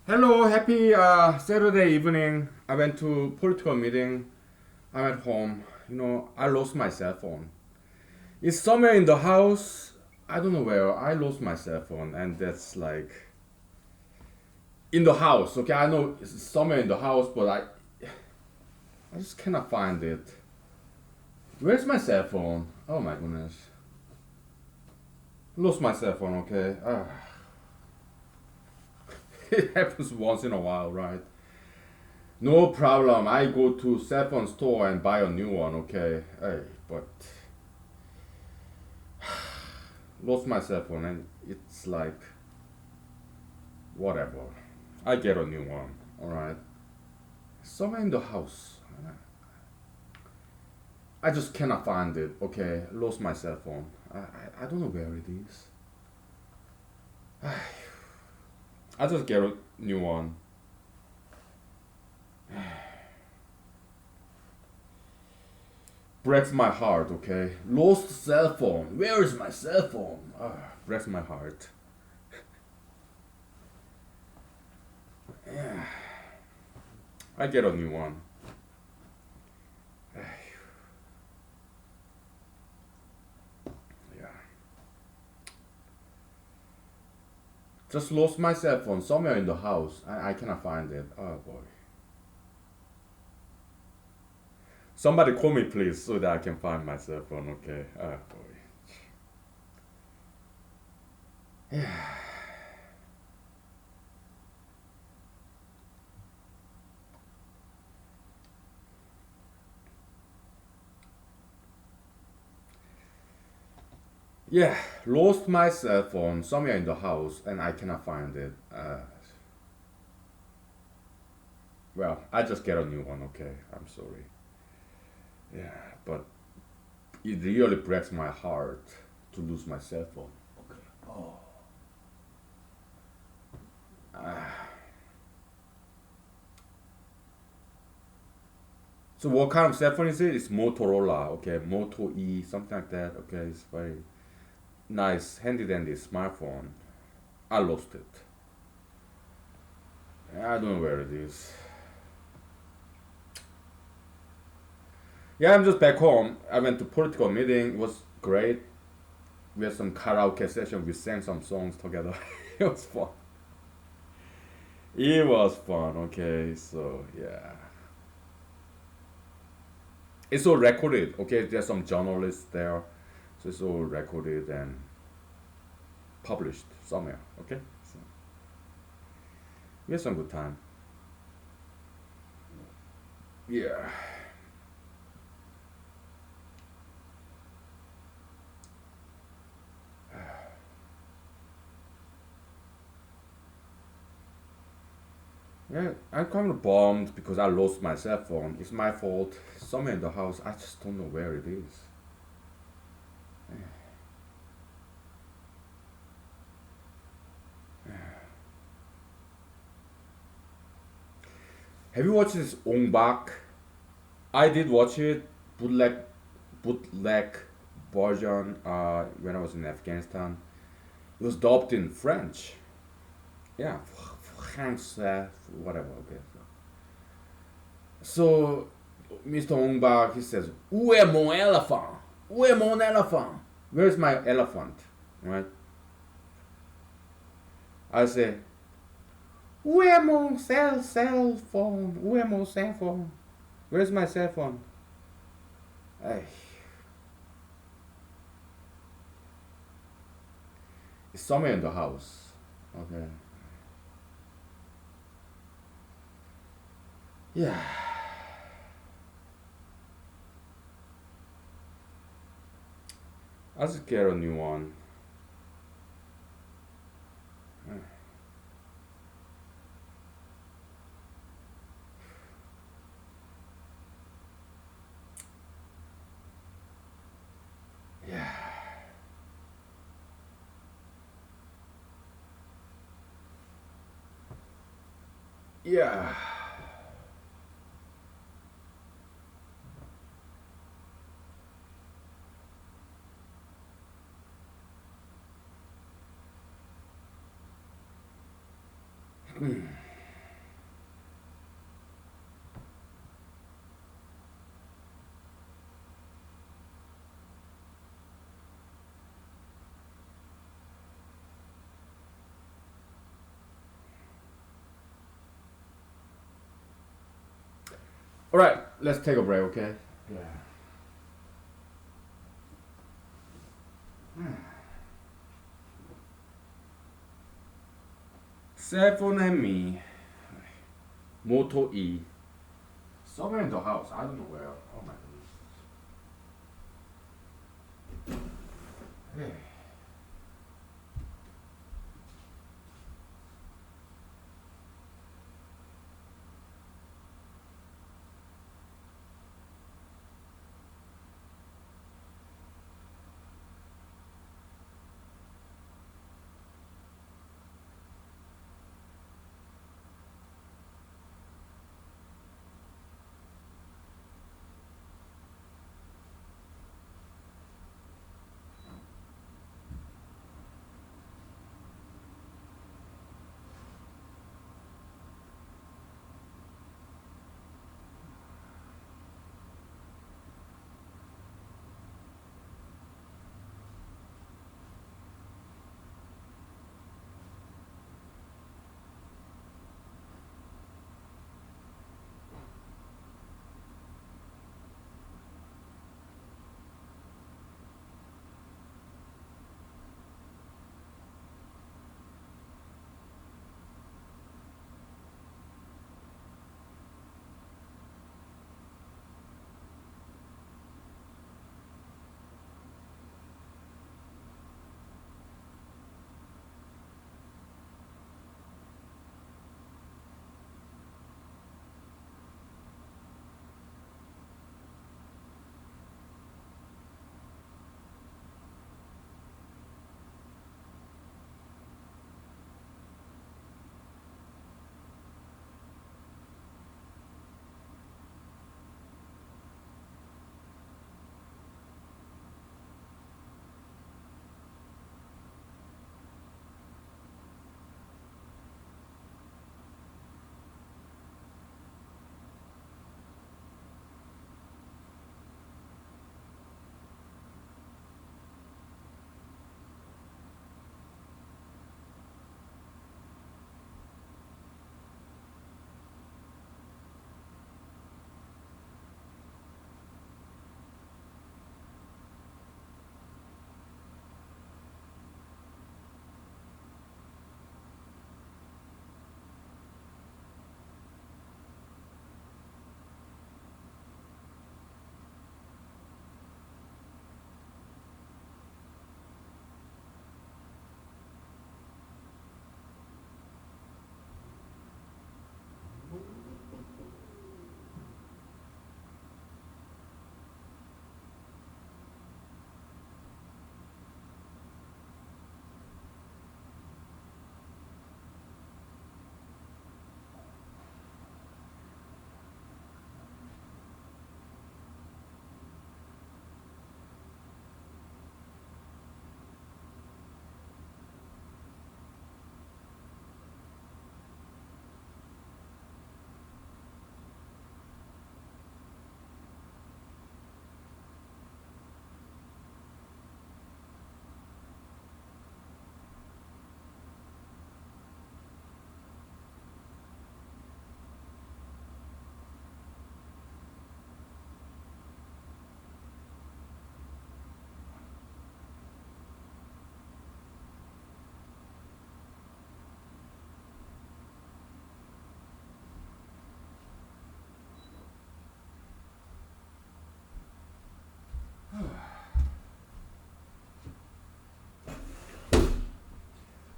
Hello, happy Saturday evening. I went to political meeting. I'm at home. I lost my cell phone. It's somewhere in the house. I don't know where. I lost my cell phone, and that's like in the house. Okay, I know it's somewhere in the house, but I just cannot find it. Where's my cell phone? Oh my goodness, lost my cell phone. Okay, it happens once in a while, right? No problem. I go to cell phone store and buy a new one. Okay, hey, but lost my cell phone and it's like whatever. I get a new one. All right, somewhere in the house. I just cannot find it. Okay, lost my cell phone. I don't know where it is. I just get a new one. Breaks my heart. Okay, lost cell phone. Where is my cell phone? Breaks my heart. Yeah, I get a new one. Yeah. Just lost my cell phone somewhere in the house. I cannot find it. Oh boy. Somebody call me please so that I can find my cell phone, okay? Oh boy. Yeah. Yeah, lost my cell phone somewhere in the house and I cannot find it. Well, I just get a new one, okay? I'm sorry. Yeah, but it really breaks my heart to lose my cell phone. Okay. Oh. So what kind of cell phone is it? It's Motorola, okay? Moto E, something like that. Okay, it's very nice, handy dandy smartphone. I lost it. I don't know where it is. Yeah, I'm just back home. I went to political meeting. It was great. We had some karaoke session. We sang some songs together. It was fun. It was fun. Okay, so yeah, it's all recorded. Okay, there's some journalists there, so it's all recorded and published somewhere. Okay, so we had some good time. Yeah, yeah. I'm kind of bummed because I lost my cell phone. It's my fault. Somewhere in the house. I just don't know where it is. Have you watched this Ong Bak? I did watch it, bootleg version when I was in Afghanistan. It was dubbed in French. Yeah, French, whatever. Okay. So Mr. Ong Bak he says, "Où est mon elephant? Où est mon elephant? Where's my elephant?" Right? I say, "Où est mon cell phone? Où est mon cell phone? Where's my cell phone?" Ay, it's somewhere in the house. Okay. Yeah. I'll just get a new one. Yeah. Yeah. All right, let's take a break, okay? Yeah. Cell phone and me. Moto E. Somewhere in the house. I don't know where. Oh my goodness. Hey.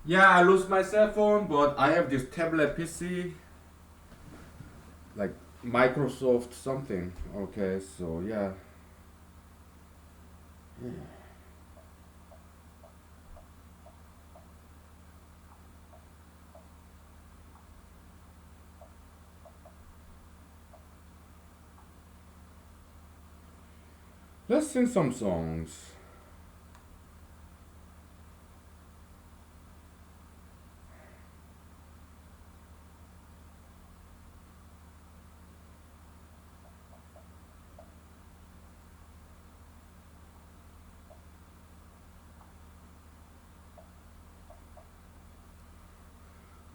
Yeah, I lost my cell phone, but I have this tablet PC, like Microsoft something. Okay, so yeah. Let's sing some songs.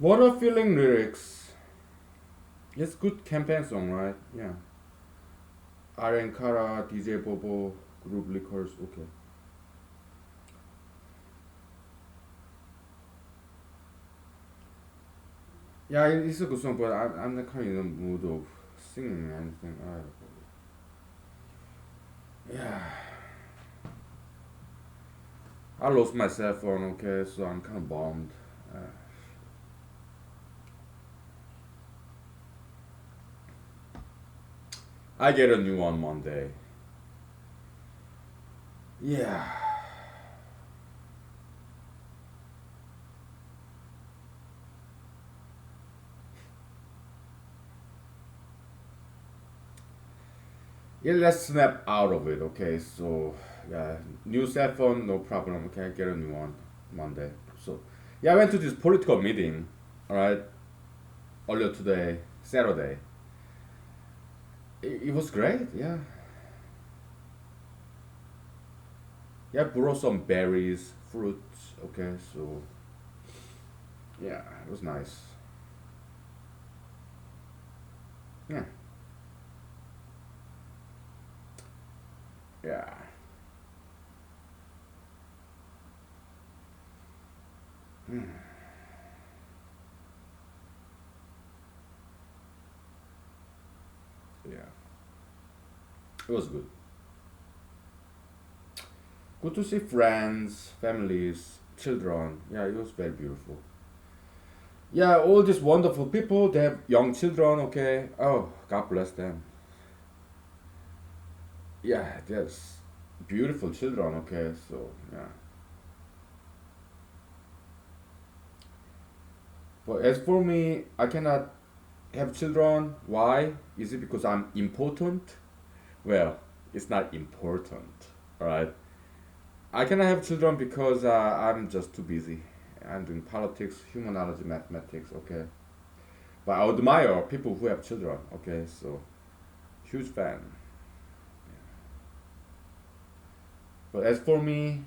What a feeling lyrics. It's good campaign song, right? Yeah. Arenkara, DJ Bobo, Group Liquors. Okay. Yeah, it's a good song, but I'm not kind of in the mood of singing anything. Yeah, I lost my cell phone. Okay, so I'm kind of bummed. Uh, I get a new one Monday. Yeah. Yeah, let's snap out of it. Okay, so yeah, new cell phone, no problem. Okay, I get a new one Monday. So yeah, I went to this political meeting. All right, earlier today, Saturday. It was great. Yeah, yeah, brought some berries, fruits. Okay, so yeah, it was nice. Yeah, yeah, yeah. It was good. Good to see friends, families, children. Yeah, it was very beautiful. Yeah, all these wonderful people. They have young children. Okay. Oh, God bless them. Yeah, there's beautiful children. Okay, so yeah. But as for me, I cannot have children. Why? Is it because I'm important? Well, it's not important. All right. I cannot have children because I'm just too busy. I'm doing politics, humanology, mathematics. Okay. But I admire people who have children. Okay, so huge fan. But as for me,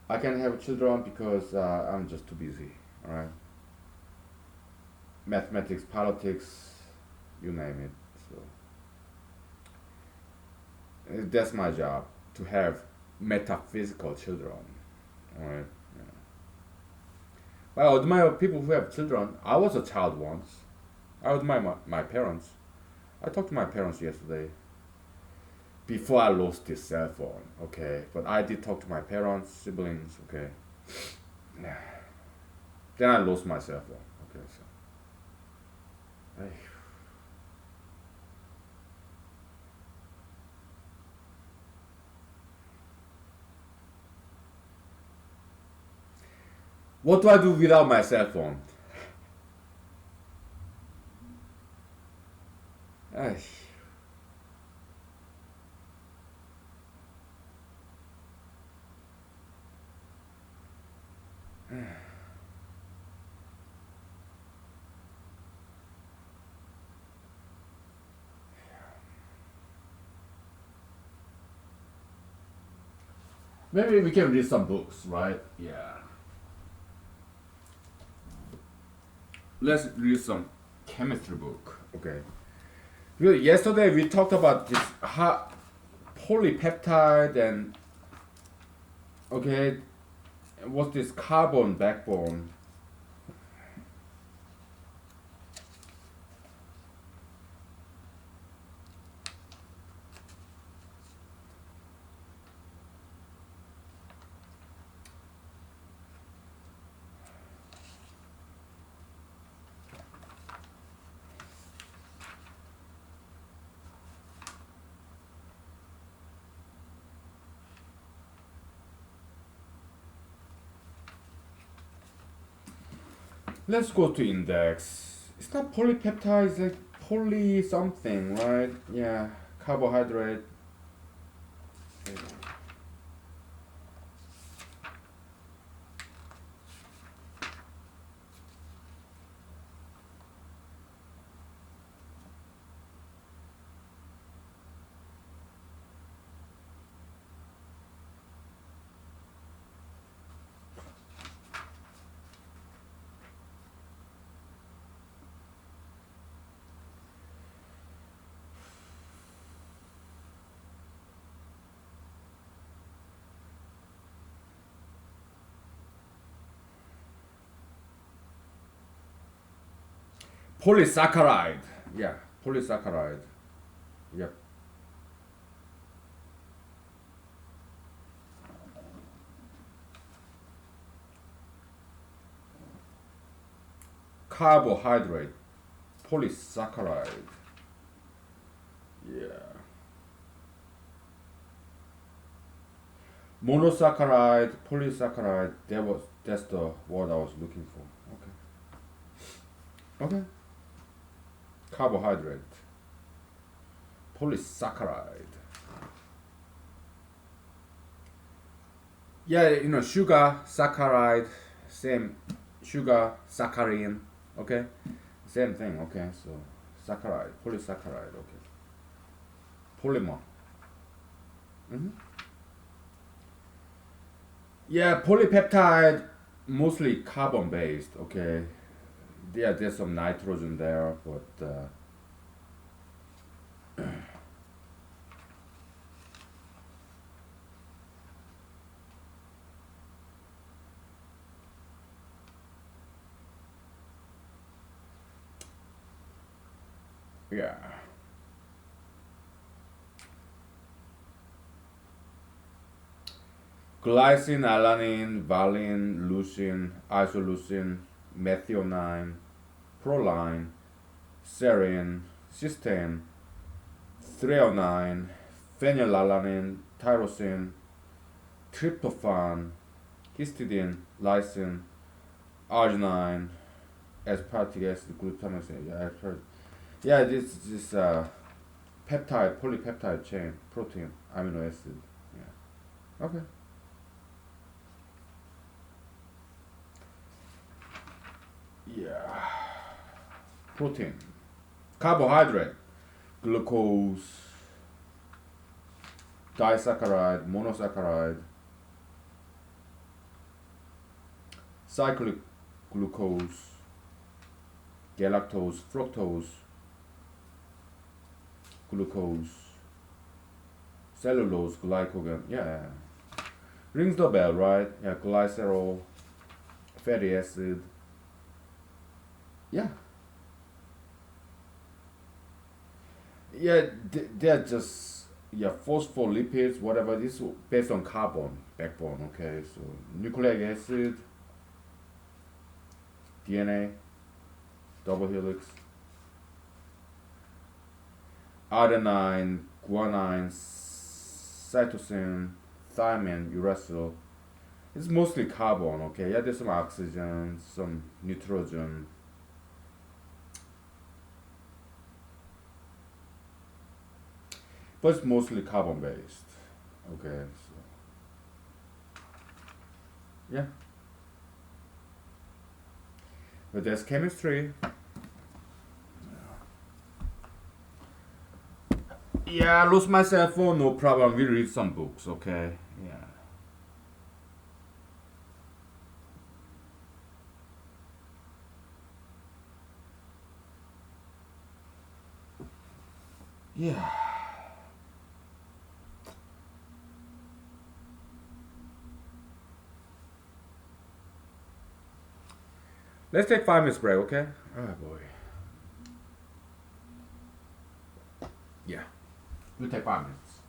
I can have children because I'm just too busy. All right. Mathematics, politics, you name it. So that's my job to have metaphysical children. All right. Yeah. But I admire people who have children. I was a child once. I admire my parents. I talked to my parents yesterday before I lost this cell phone. Okay, but I did talk to my parents, siblings. Okay, then I lost my cell phone. Okay, so hey. What do I do without my cell phone? Hey. Maybe we can read some books, right? Yeah. Let's read some chemistry book. Okay. Really, yesterday we talked about this polypeptide and okay, what's this carbon backbone? Let's go to index. It's not polypeptide, it's like poly something, right? Yeah, carbohydrate. Polysaccharide. Yeah, polysaccharide. Yep. Carbohydrate. Polysaccharide. Yeah. Monosaccharide, polysaccharide. That's the word I was looking for. Okay. Okay. Carbohydrate. Polysaccharide. Yeah, sugar, saccharide, same. Sugar, saccharin. Okay. Same thing. Okay. So saccharide, polysaccharide. Okay. Polymer. hmm Yeah, polypeptide, mostly carbon based. Okay. Yeah, there's some nitrogen there, but yeah. Glycine, alanine, valine, leucine, isoleucine, methionine, proline, serine, cysteine, threonine, phenylalanine, tyrosine, tryptophan, histidine, lysine, arginine, aspartic acid, glutamic acid. Yeah, I've heard. Yeah, this peptide, polypeptide chain, protein, amino acid. Yeah. Okay. Yeah. Protein, carbohydrate, glucose, disaccharide, monosaccharide, cyclic glucose, galactose, fructose, glucose, cellulose, glycogen. Yeah, rings the bell, right? Yeah, glycerol, fatty acid. Yeah, yeah, they're just phospholipids, whatever. This is based on carbon backbone. Okay, so nucleic acid, DNA, double helix, adenine, guanine, cytosine, thymine, uracil. It's mostly carbon, okay? Yeah, there's some oxygen, some nitrogen. But it's mostly carbon based. Okay, so yeah. But there's chemistry. Yeah, I lose my cell phone, no problem. We read some books, okay? Yeah. Yeah. Let's take 5 minutes break, okay? Oh boy. Yeah. We'll take 5 minutes.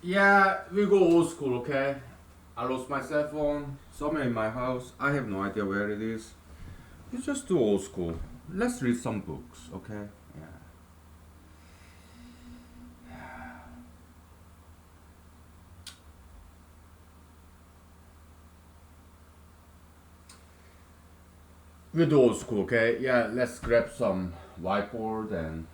Yeah, we go old school, okay? I lost my cell phone somewhere in my house. I have no idea where it is. We just do old school. Let's read some books, okay? Yeah. We do old school, okay? Yeah, let's grab some whiteboard and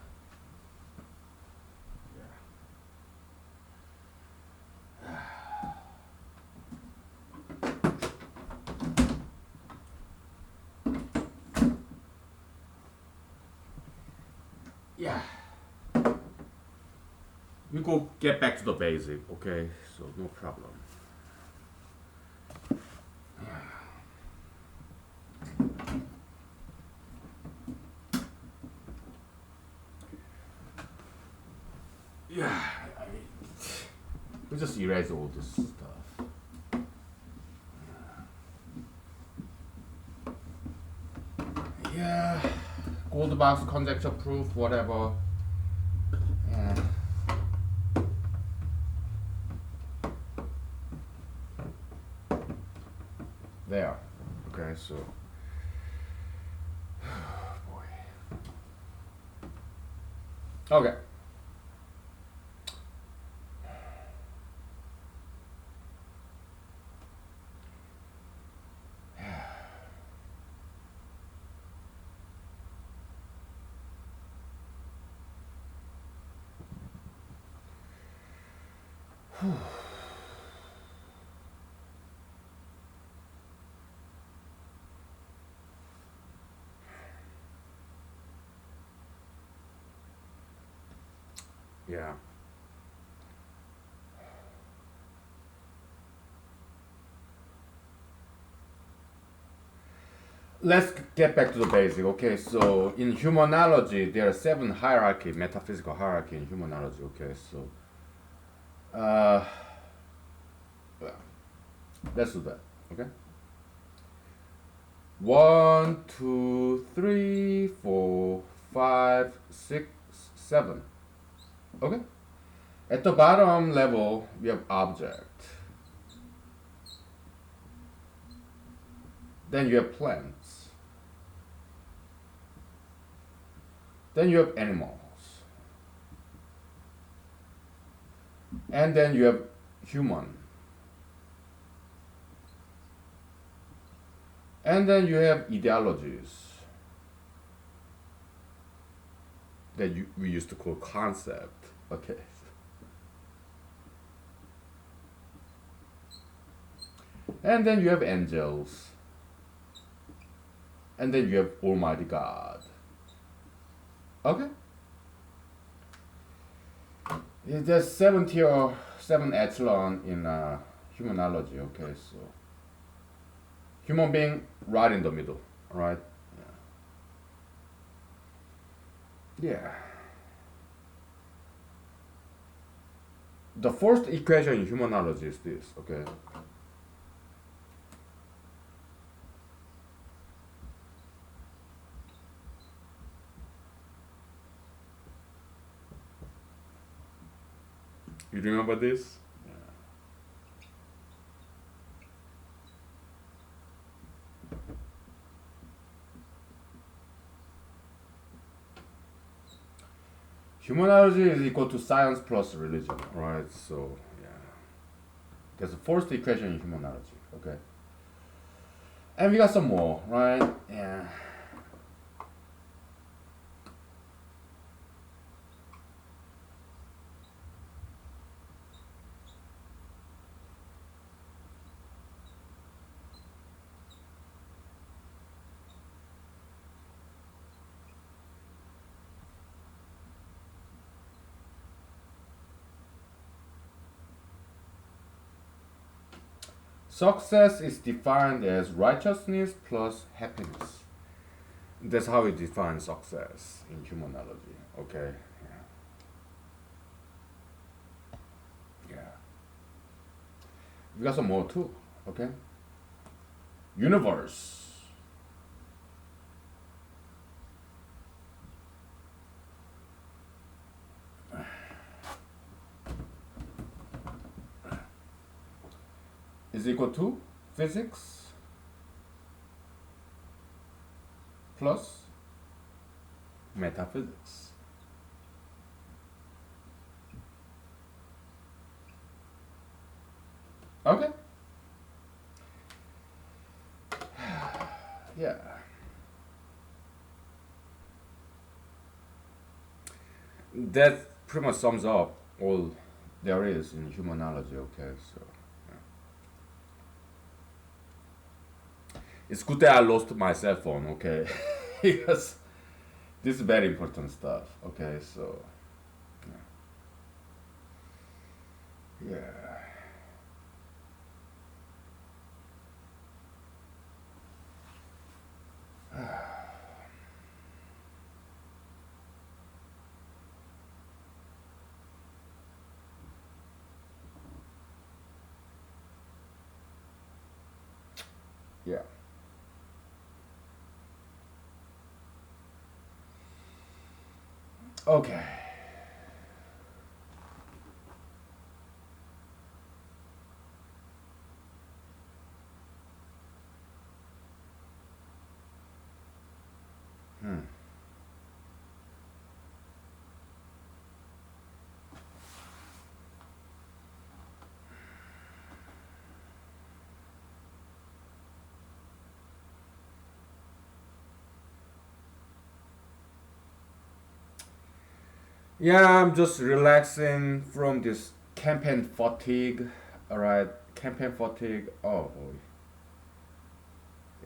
yeah. We go get back to the basic, okay? So no problem. Yeah, I mean, we just erase all this stuff. Yeah, gold box, conjecture proof, whatever. Yeah. There. Okay, so. Boy. Okay. Yeah. Let's get back to the basic. Okay, so in humanology, there are 7 hierarchy, metaphysical hierarchy in humanology. Okay, so uh, well, let's do that. Okay, 1, 2, 3, 4, 5, 6, 7. Okay, at the bottom level, we have object. Then you have plants. Then you have animals. And then you have human. And then you have ideologies that we used to call concept. Okay. And then you have angels. And then you have Almighty God. Okay? There's 7 tier, 7 echelon in humanology. Okay, so human being right in the middle, right? Yeah. Yeah. The first equation in humanology is this, okay? You remember this? Humanology is equal to science plus religion, right? So, yeah. There's a first equation in humanology, okay? And we got some more, right? Yeah. Success is defined as righteousness plus happiness. That's how we define success in humanology, okay? Yeah. Yeah. We got some more too, okay? Universe. is equal to physics plus metaphysics. Okay. Yeah. That pretty much sums up all there is in humanology. Okay, so yeah. It's good that I lost my cell phone. Okay, because this is very important stuff. Okay, so yeah. Yeah. Okay. Hmm. Yeah, I'm just relaxing from this campaign fatigue. Alright, campaign fatigue. Oh boy.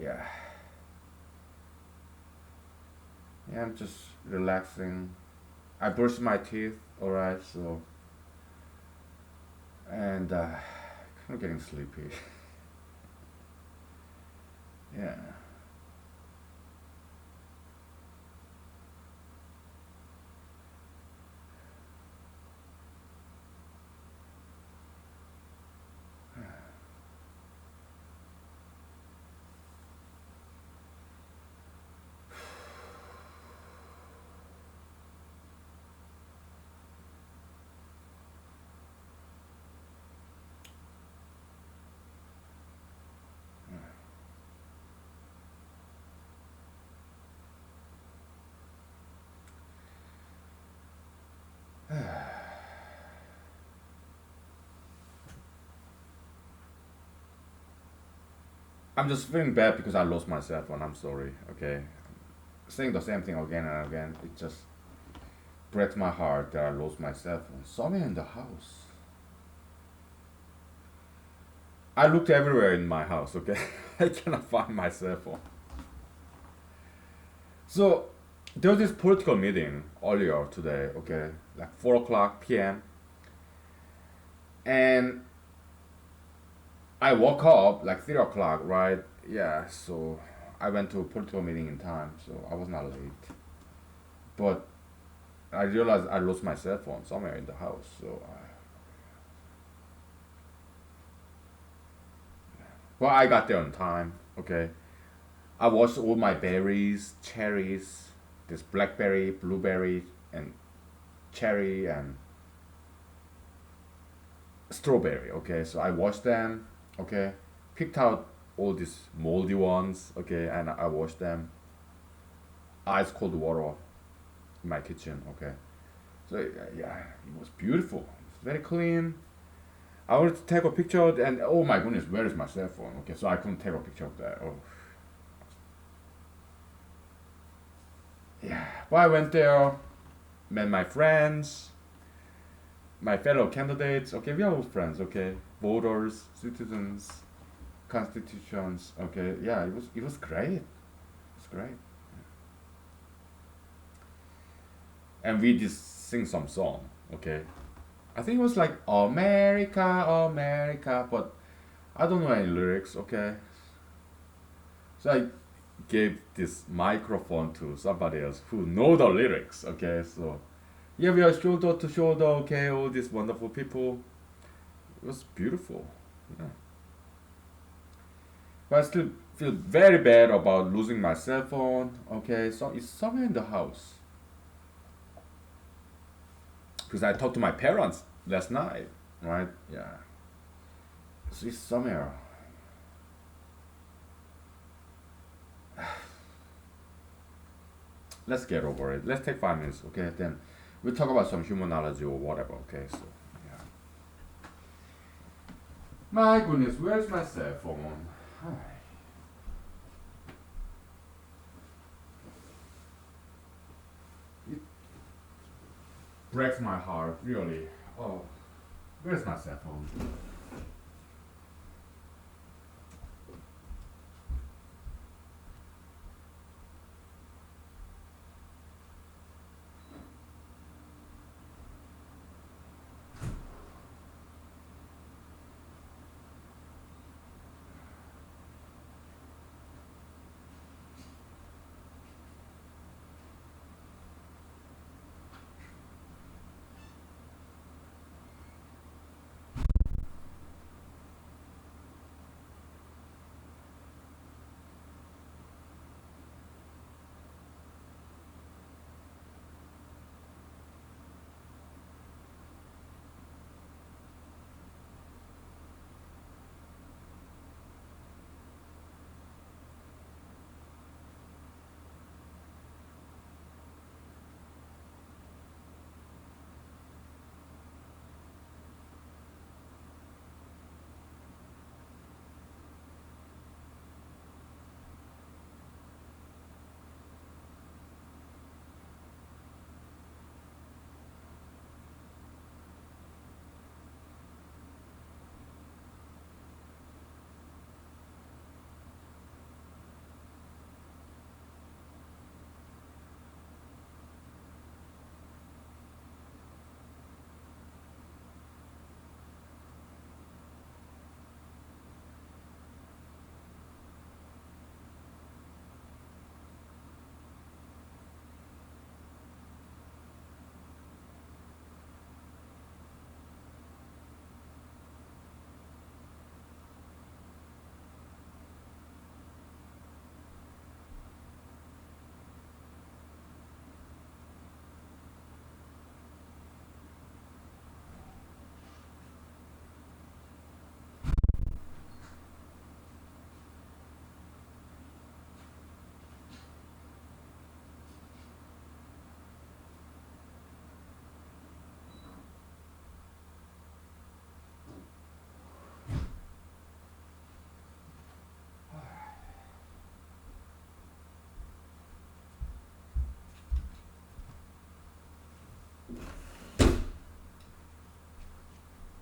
Yeah. Yeah, I'm just relaxing. I brushed my teeth. Alright, so. And kind of getting sleepy. Yeah. I'm just feeling bad because I lost my cell phone. I'm sorry. Okay. Saying the same thing again and again, it just breaks my heart that I lost my cell phone. Somewhere in the house. I looked everywhere in my house, okay? I cannot find my cell phone. So, there was this political meeting earlier today, okay? Like 4 o'clock p.m. And I woke up like 3 o'clock, right? Yeah, so I went to a political meeting in time, so I was not late. But I realized I lost my cell phone somewhere in the house, so well, I got there on time, okay? I washed all my berries, cherries, this blackberry, blueberry, and cherry and strawberry. Okay, so I washed them. Okay, picked out all these moldy ones. Okay, and I washed them. Ice cold water in my kitchen. Okay, so yeah, it was beautiful. It's very clean. I wanted to take a picture and oh my goodness, where is my cell phone? Okay, so I couldn't take a picture of that. Oh, yeah. But I went there, met my friends, my fellow candidates. Okay, we are all friends. Okay, voters, citizens, constitutions. Okay, yeah, it was great. It was great, and we just sing some song. Okay, I think it was like America, America, but I don't know any lyrics. Okay, so I gave this microphone to somebody else who know the lyrics. Okay, so yeah, we are shoulder to shoulder. Okay, all these wonderful people. It was beautiful. Yeah. But I still feel very bad about losing my cell phone. Okay, so it's somewhere in the house. Because I talked to my parents last night, right? Yeah. So it's somewhere. let's get over it. Let's take 5 minutes, okay? Then we'll talk about some humanology or whatever, okay? So, yeah. My goodness, where's my cell phone? Hi. It breaks my heart, really. Oh, where's my cell phone?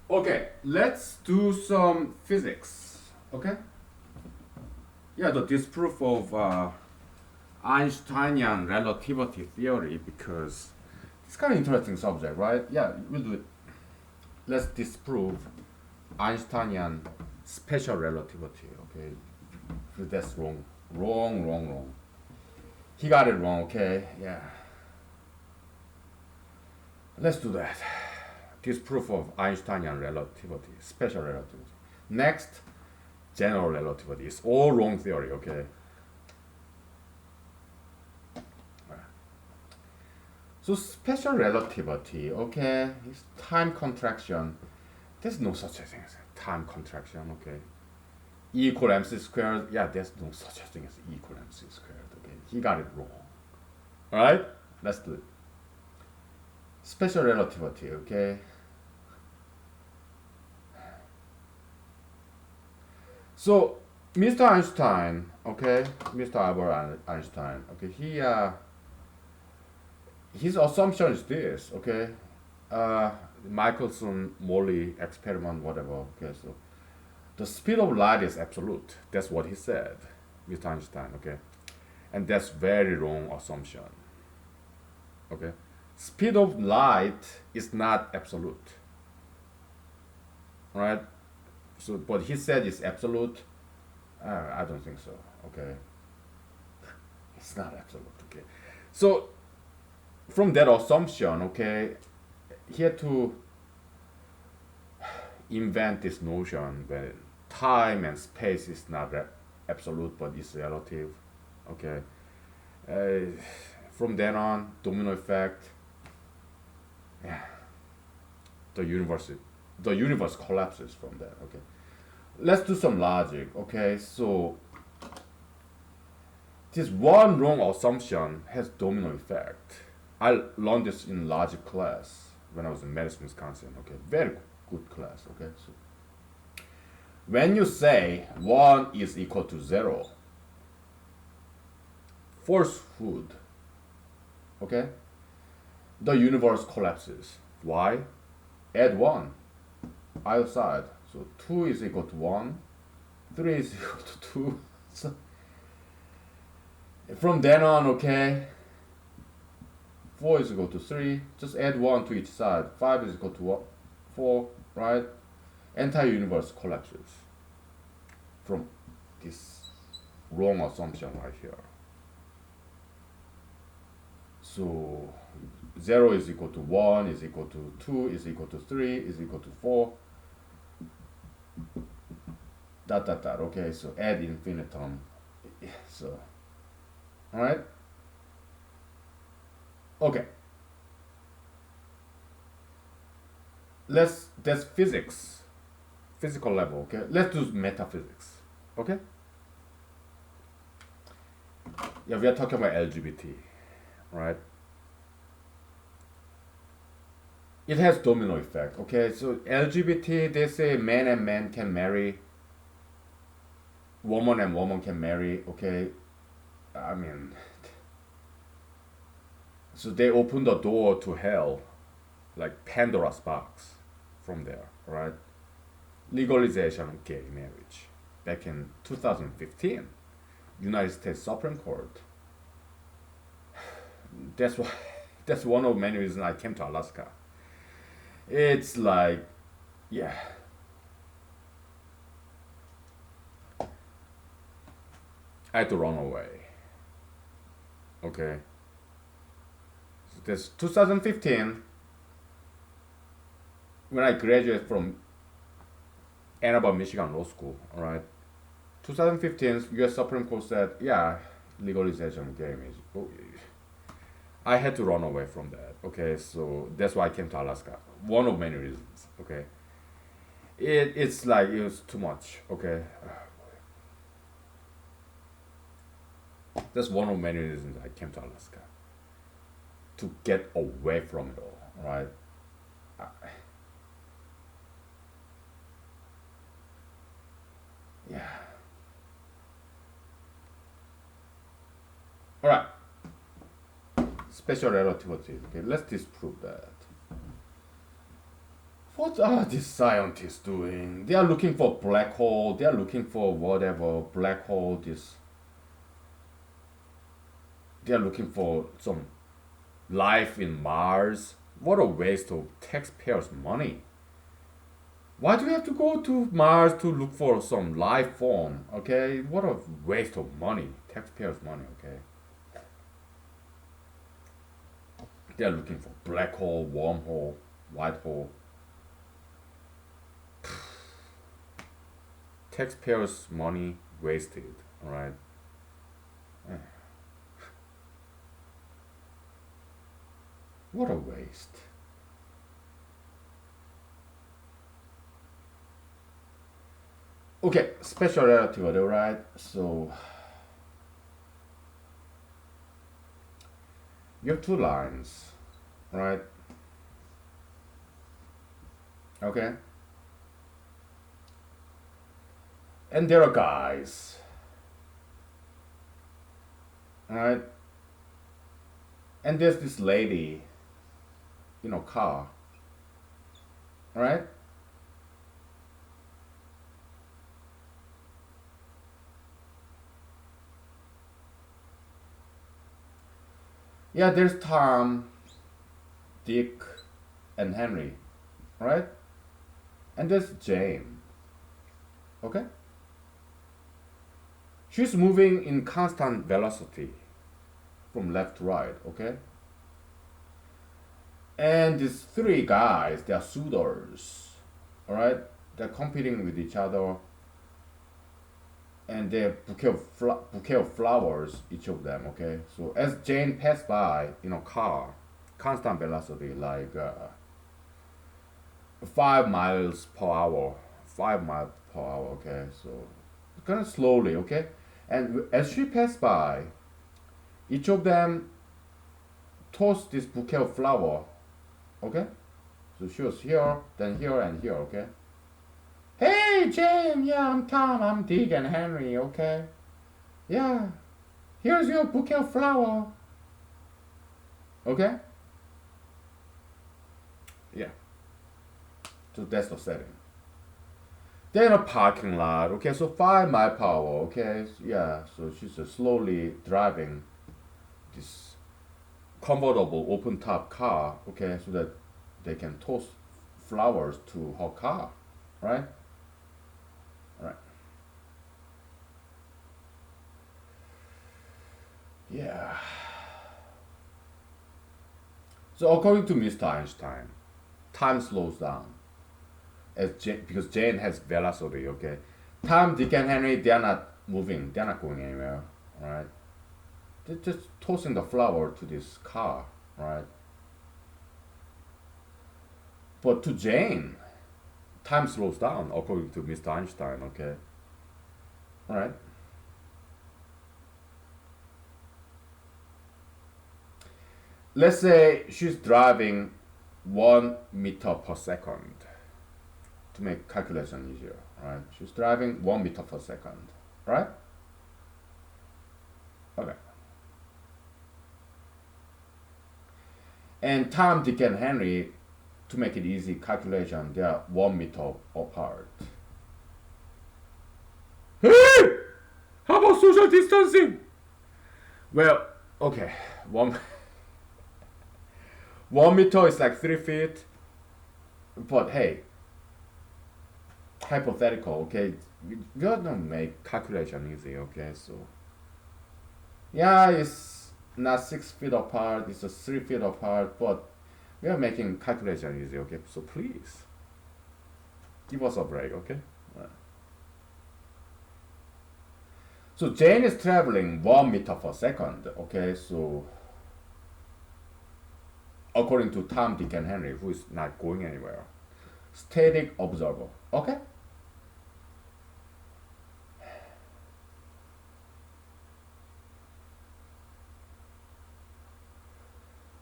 Okay, let's do some physics. Okay? Yeah, the disproof of Einsteinian relativity theory, because it's kind of interesting subject, right? Yeah, we'll do it. Let's disprove Einsteinian special relativity. Okay, that's wrong. Wrong. He got it wrong. Okay, yeah. Let's do that. Disproof of Einsteinian relativity, special relativity. Next, general relativity. It's all wrong theory. Okay. So special relativity, okay, is time contraction. There's no such a thing as time contraction, okay. E equal mc squared, yeah, there's no such a thing as E equal mc squared, okay. He got it wrong. Alright, let's do it. Special relativity, okay. So, Mr. Einstein, okay, Mr. Albert Einstein, okay, his assumption is this, okay, Michelson-Morley experiment, whatever, okay, so the speed of light is absolute. That's what he said, Mr. Einstein, okay, and that's very wrong assumption, okay. Speed of light is not absolute, right? So, but he said it's absolute. I don't think so, okay. It's not absolute, okay. So from that assumption, okay, he had to invent this notion where time and space is not absolute but is relative. Okay. From then on, domino effect. Yeah. The universe collapses from there. Okay. Let's do some logic. Okay. So this one wrong assumption has domino effect. I learned this in logic class when I was in Madison, Wisconsin. Okay, very good class. Okay, so when you say 1 is equal to 0, falsehood, okay, the universe collapses. Why? Add 1 either side. So 2 is equal to 1, 3 is equal to 2. So from then on, okay, 4 is equal to 3. Just add 1 to each side. 5 is equal to 4, right? Entire universe collapses from this wrong assumption right here. So 0 is equal to 1 is equal to 2 is equal to 3 is equal to 4. Dot dot dot. Okay, so ad infinitum. So, all right. Okay. That's physics, physical level. Okay, let's do metaphysics. Okay. Yeah, we are talking about LGBT, right? It has domino effect. Okay, so LGBT, they say man and man can marry, woman and woman can marry. Okay, I mean, so they open the door to hell, like Pandora's box, from there, right? Legalization of gay marriage back in 2015, United States Supreme Court. That's why. That's one of many reasons I came to Alaska. It's like, yeah. I had to run away. Okay. So this 2015, when I graduated from Ann Arbor, Michigan Law School, alright. 2015, U.S. Supreme Court said, yeah, legalization of gay marriage. Oh, I had to run away from that. Okay, so that's why I came to Alaska. One of many reasons. Okay, it's like it was too much. Okay, that's one of many reasons I came to Alaska, to get away from it all. Right. Yeah. All right. Special relativity. Okay, let's disprove that. What are these scientists doing? They are looking for black hole. They are looking for whatever black hole. This. They are looking for some life in Mars. What a waste of taxpayers' money. Why do we have to go to Mars to look for some life form? Okay, what a waste of money, taxpayers' money. Okay. They are looking for black hole, wormhole, white hole. Taxpayers' money wasted. All right. What a waste. Okay, special relativity, right? So you have two lines, right? Okay. And there are guys, right? And there's this lady in a car, right? Yeah, there's Tom, Dick, and Henry, right? And there's Jane, okay? She's moving in constant velocity from left to right, okay? And these three guys, they are suitors, alright? They're competing with each other, and they have bouquet of flowers, each of them, okay? So as Jane passed by in a car, constant velocity, like 5 miles per hour, 5 miles per hour, okay? So kind of slowly, okay? And as she passed by, Each of them toss this bouquet of flower. Okay? So she was here, then here, and here. Okay? Hey, Jane. Yeah, I'm Tom. I'm Dick and Henry. Okay? Yeah. Here's your bouquet of flower. Okay? Yeah. So that's the setting. They're in a parking lot. Okay, so 5 mile per hour. Okay, yeah. So she's slowly driving this comfortable open top car. Okay, so that they can toss flowers to her car, right? Right. Yeah. So according to Mr. Einstein, time slows down because Jane has velocity. Okay, Tom, Dick, and Henry, they are not moving. They are not going anywhere. Right? They're just tossing the flower to this car. Right? But to Jane, time slows down according to Mr. Einstein. Okay. Right? Let's say she's driving 1 meter per second to make calculation easier. Right? She's driving 1 meter per second. Right? Okay. And Tom, Dick, and Henry, to make it easy calculation, they are 1 meter apart. Hey! How about social distancing? Well, okay, one 1 meter is like 3 feet, but hey, hypothetical. Okay, we gotta make calculation easy. Okay, so yeah, it's not 6 feet apart. It's just 3 feet apart, but we are making calculation easy. Okay, so please give us a break. Okay. Right. So Jane is traveling 1 meter per second. Okay, so according to Tom, Dick, and Henry, who is not going anywhere, static observer. Okay.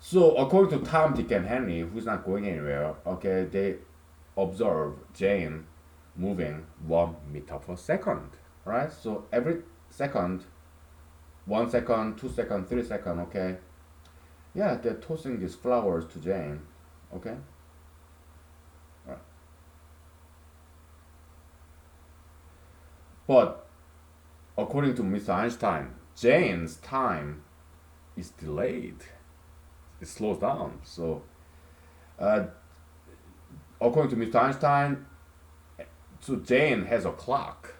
So according to Tom, Dick, and Henry, who's not going anywhere, okay, they observe Jane moving 1 meter per second, right? So every second, 1 second, 2 second, 3 second, okay, yeah, they're tossing these flowers to Jane, okay. Right. But according to Mr. Einstein, Jane's time is delayed. It slows down. So uh, according to Mr. Einstein, so Jane has a clock,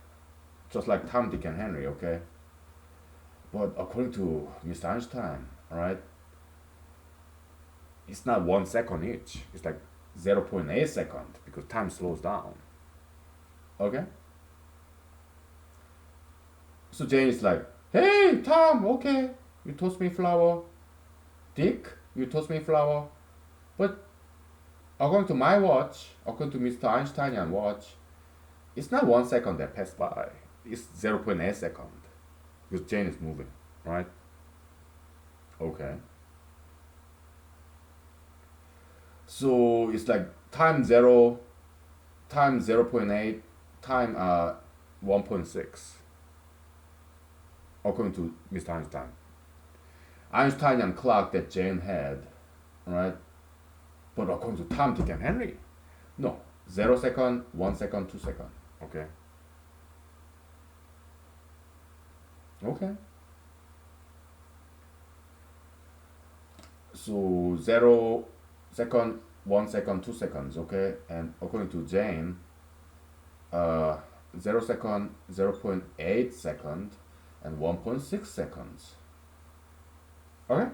just like Tom, Dick, and Henry, okay? But according to Mr. Einstein, right, it's not 1 second each. It's like 0.8 second because time slows down. Okay? So Jane is like, hey, Tom, okay, you toss me flower. Dick, you toss me flower. But according to my watch, according to Mr. Einsteinian watch, it's not 1 second that passed by. It's 0.8 second because Jane is moving, right? Okay. So it's like time 0, time 0.8, time 1.6, according to Mr. Einstein. Einsteinian clock that Jane had, right? But according to Tom, Dick, and Henry, no, 0 second, 1 second, 2 second. Okay. Okay. So 0 second, 1 second, 2 seconds. Okay. And according to Jane, 0 second, 0.8 second, and 1.6 seconds. Okay.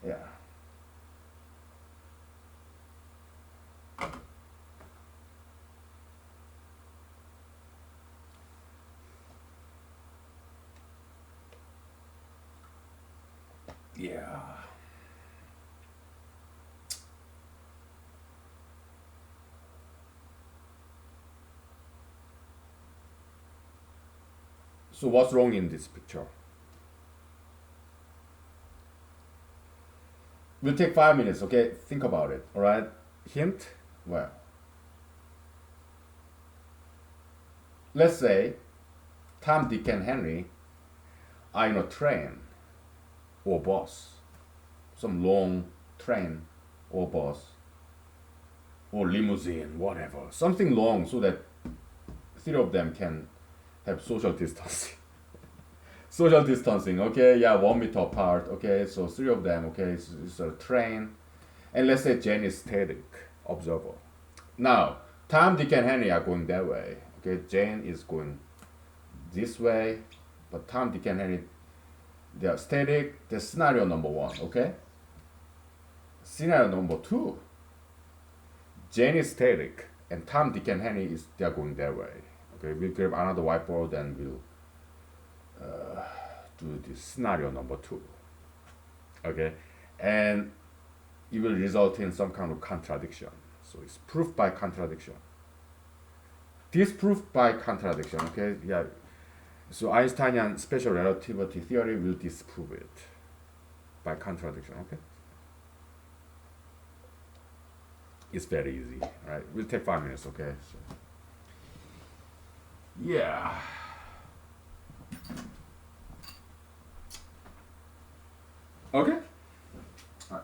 Yeah. Yeah. So what's wrong in this picture? We'll take 5 minutes, okay? Think about it, all right? Hint? Well, let's say Tom, Dick, and Henry are in a train or bus, some long train or bus or limousine, whatever, something long so that three of them can have social distancing. Social distancing, okay, yeah, 1 meter apart, okay, so three of them, okay, it's a train, and let's say Jane is static observer. Now, Tom, Dick, and Henry are going that way, okay, Jane is going this way, but Tom, Dick, and Henry, they are static. That's scenario number one, okay? Scenario number two, Jane is static, and Tom, Dick, and Henry they are going that way. Okay, we'll grab another whiteboard and we'll do this scenario number two. Okay, and it will result in some kind of contradiction. So it's proof by contradiction. Disproof by contradiction. Okay, yeah. So Einsteinian special relativity theory will disprove it by contradiction. Okay. It's very easy, right? We'll take 5 minutes, okay? So, yeah. Okay. All right.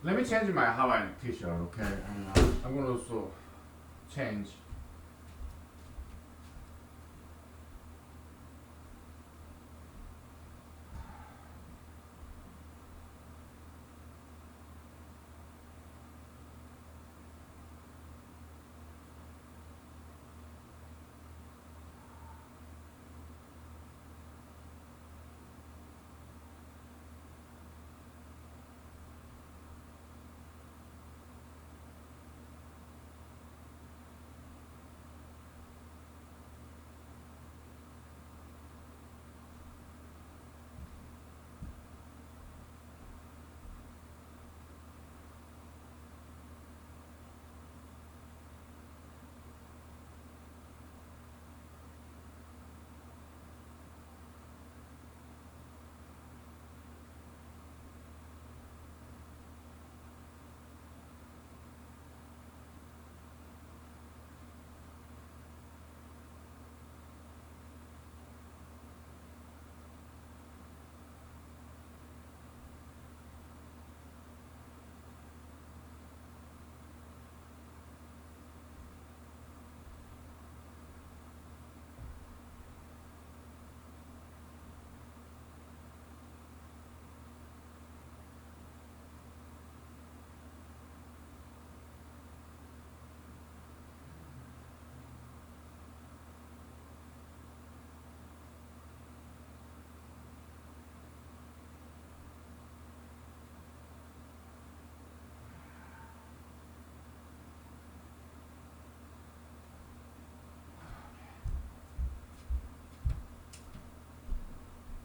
Let me change my Hawaiian t-shirt, okay? And I'm gonna also change.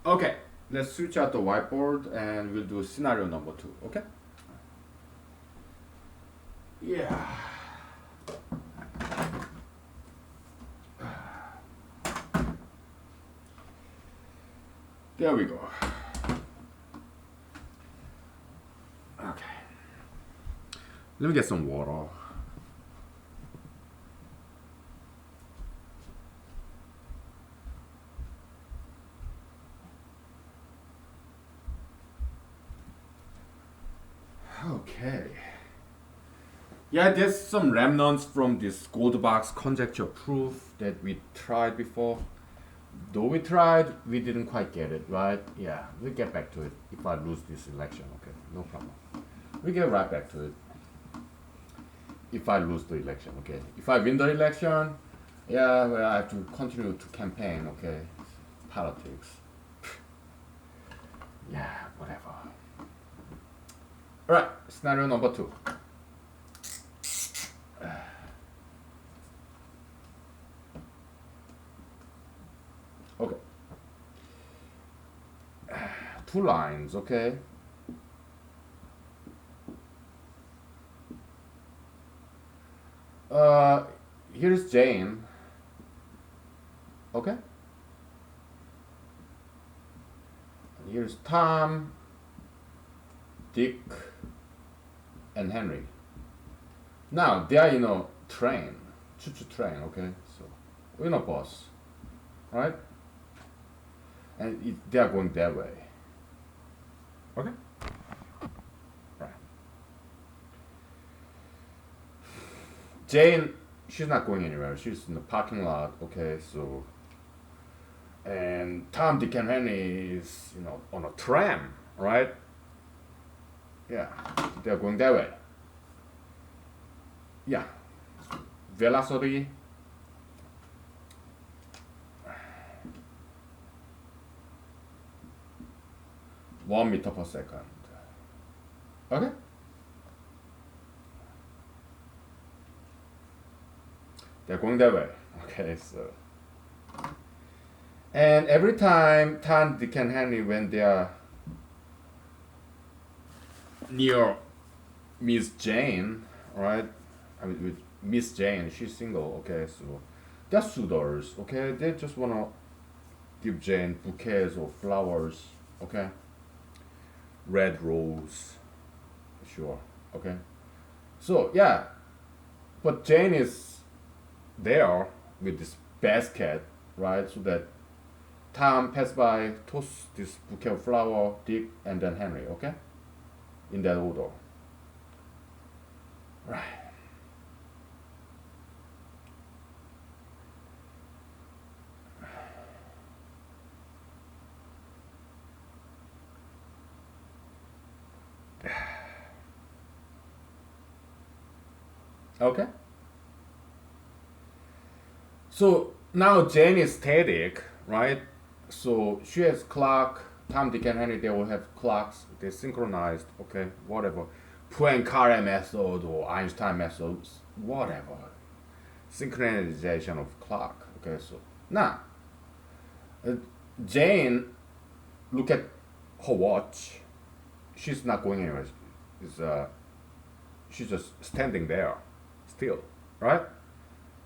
Okay, let's switch out the whiteboard and we'll do scenario number 2, okay? Yeah. There we go. Okay. Let me get some water. Okay. Yeah, there's some remnants from this gold box conjecture proof that we tried before. Though we tried, we didn't quite get it, right? Yeah, we'll get back to it if I lose this election, okay? No problem. We'll get right back to it if I lose the election, okay? If I win the election, yeah, well, I have to continue to campaign, okay? Politics. Yeah, whatever. Alright, scenario number 2. Okay. 2 lines, okay? Here's Jane. Okay? Here's Tom, Dick, and Henry. Now they are in a train, choo-choo train, okay? So in a bus, right? And they are going that way. Okay? Right. Jane, she's not going anywhere. She's in the parking lot, okay? So, and Tom, Dick, and Henry is, on a tram, right? Yeah, they're going that way. Yeah, velocity 1 meter per second. Okay? They're going that way. Okay, so. And every time Tom, Dick, and Henry, when they are near Miss Jane, right? I mean, with Miss Jane, she's single, okay, so they're suitors, okay? They just wanna give Jane bouquets of flowers, okay? Red rose, sure, okay? So, yeah, but Jane is there with this basket, right? So that Tom passed by, toss this bouquet of flower, Dick, and then Henry, okay? In that order. Right. Okay. So now Jane is static, right? So she has clock. Tom, Dick, and Henry, they will have clocks. They're synchronized. Okay, whatever. Poincare method or Einstein methods, whatever. Synchronization of clock. Okay, so now uh, Jane look at her watch. She's not going anywhere. Is she's just standing there, still, right?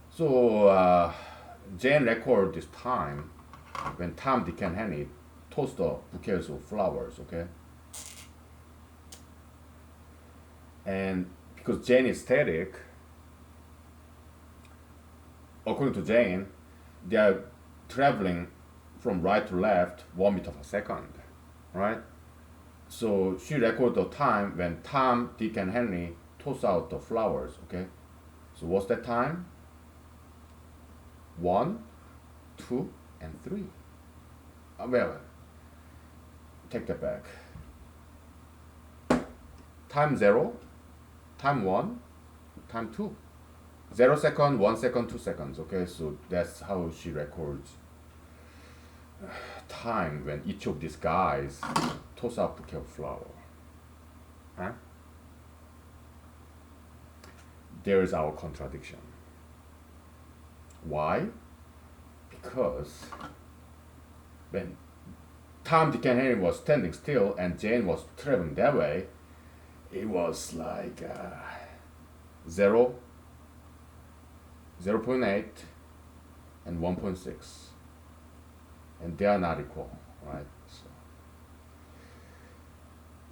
So Jane record this time when Tom, Dick, and Henry tossed the bouquets of flowers. Okay, and because Jane is static, according to Jane, they are traveling from right to left 1 meter per second, right? So she records the time when Tom, Dick, and Henry toss out the flowers. Okay, so what's that time? 1, 2, and 3. Well, take that back. Time 0, time 1, time 2. 0 second, 1 second, 2 seconds. Okay, so that's how she records time when each of these guys toss out a bouquet of flower. Huh? There is our contradiction. Why? Because when Tom, Dick, and Henry was standing still and Jane was traveling that way, it was like 0, 0.8, and 1.6. And they are not equal, right? So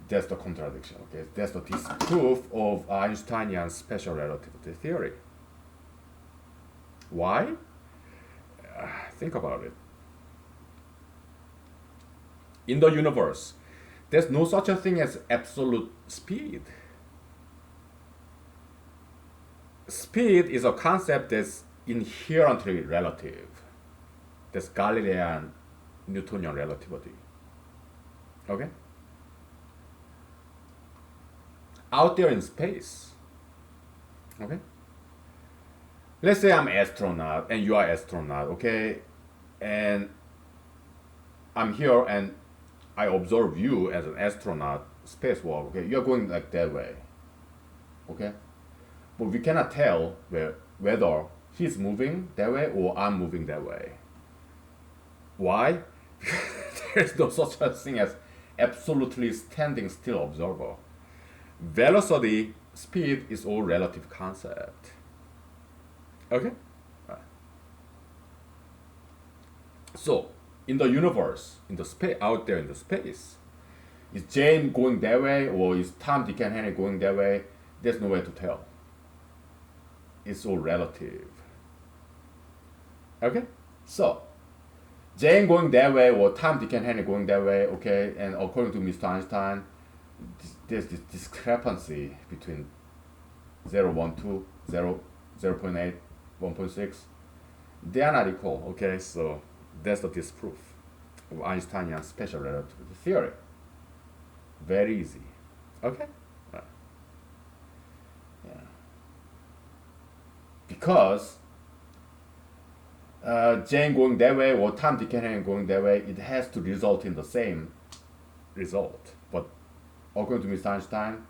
that's the contradiction, okay? That's the disproof of Einsteinian special relativity theory. Why? Think about it. In the universe, there's no such a thing as absolute speed. Speed is a concept that's inherently relative. That's Galilean Newtonian relativity. Okay? Out there in space, okay? Let's say I'm astronaut and you are astronaut, okay? And I'm here and I observe you as an astronaut spacewalk, okay? You're going like that way, okay? But we cannot tell whether he's moving that way or I'm moving that way. Why? There's no such a thing as absolutely standing still observer. Velocity, speed is all relative concept. Okay? Right. So, in the universe, in the space, out there in the space, is Jane going that way or is Tom, Dick, and Henry going that way? There's no way to tell. It's all relative. Okay? So, Jane going that way or Tom, Dick, and Henry going that way, okay? And according to Mr. Einstein, there's this discrepancy between 0, 1, 2, 0, 0.8, 1.6. They are not equal, okay? So that's the disproof of Einsteinian special relativity theory. Very easy, okay? Right. Yeah. Because Jane going that way or Tom, Dick, and Henry going that way, it has to result in the same result. But according to Mr. Einstein,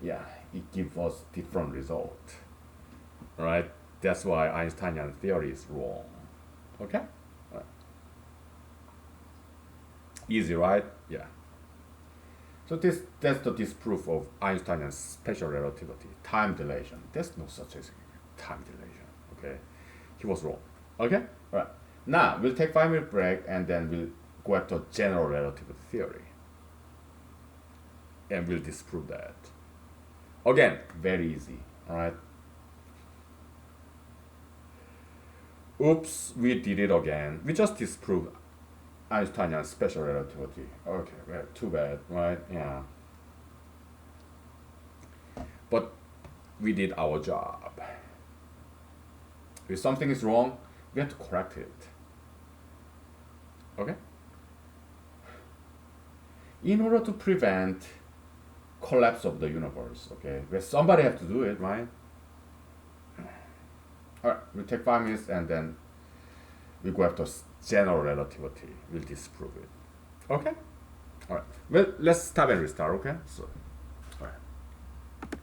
yeah, it gives us different result. Right? That's why Einsteinian theory is wrong. Okay? Right. Easy, right? Yeah. So that's the disproof of Einsteinian special relativity, time dilation. There's no such thing as time dilation. Okay? He was wrong. Okay? Right. Now we'll take 5-minute break and then we'll go back to general relativity theory. And we'll disprove that. Again, very easy. Alright? Oops, we did it again. We just disproved Einsteinian special relativity. Okay, well, too bad, right? Yeah. But we did our job. If something is wrong, we have to correct it. Okay? In order to prevent collapse of the universe, okay, where somebody have to do it, right? All right, we'll take 5 minutes and then we go after general relativity. We'll disprove it. Okay? All right. Well, let's stop and restart. Okay? So.